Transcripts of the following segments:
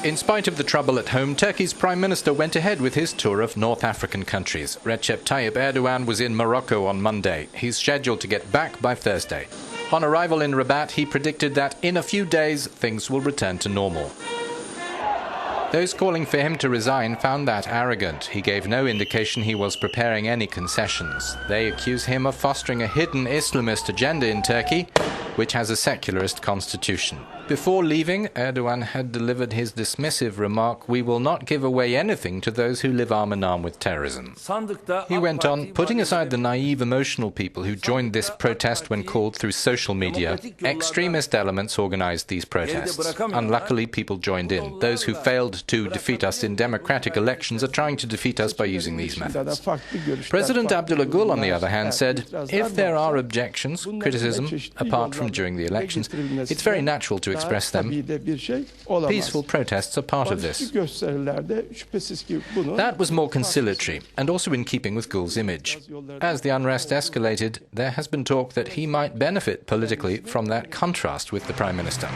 In spite of the trouble at home, Turkey's Prime Minister went ahead with his tour of North African countries. Recep Tayyip Erdogan was in Morocco on Monday. He's scheduled to get back by Thursday. On arrival in Rabat, he predicted that in a few days things will return to normal. Those calling for him to resign found that arrogant. He gave no indication he was preparing any concessions. They accuse him of fostering a hidden Islamist agenda in Turkey, which has a secularist constitution. Before leaving, Erdogan had delivered his dismissive remark, "We will not give away anything to those who live arm in arm with terrorism." He went on, putting aside the naive, emotional people who joined this protest when called through social media. Extremist elements organized these protests. Unluckily, people joined in. Those who failed to defeat us in democratic elections are trying to defeat us by using these methods. President Abdullah Gul, on the other hand, said, "If there are objections, criticism, apart from during the elections, it's very natural to express them. Peaceful protests are part of this." That was more conciliatory and also in keeping with Gul's image. As the unrest escalated, there has been talk that he might benefit politically from that contrast with the Prime Minister.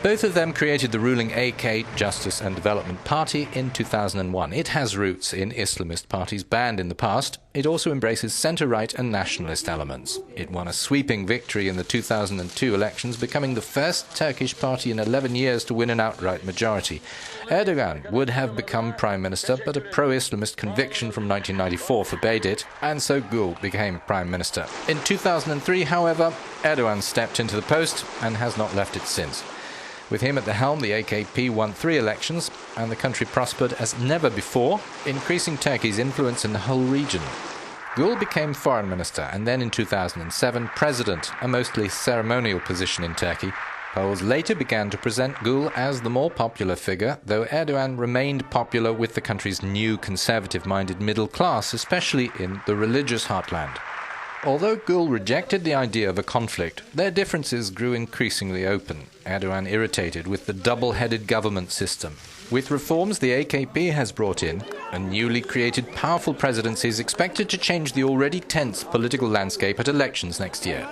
Both of them created the ruling AK, Justice and Development Party, in 2001. It has roots in Islamist parties banned in the past. It also embraces centre-right and nationalist elements. It won a sweeping victory in the 2002 elections, becoming the first Turkish party in 11 years to win an outright majority. Erdogan would have become Prime Minister, but a pro-Islamist conviction from 1994 forbade it, and so Gul became Prime Minister. In 2003, however, Erdogan stepped into the post and has not left it since. With him at the helm, the AKP won 3 elections, and the country prospered as never before, increasing Turkey's influence in the whole region. Gul became foreign minister, and then in 2007, president, a mostly ceremonial position in Turkey. Polls later began to present Gul as the more popular figure, though Erdogan remained popular with the country's new conservative-minded middle class, especially in the religious heartland. Although Gul rejected the idea of a conflict, their differences grew increasingly open. Erdogan irritated with the double-headed government system. With reforms the AKP has brought in, a newly created powerful presidency is expected to change the already tense political landscape at elections next year.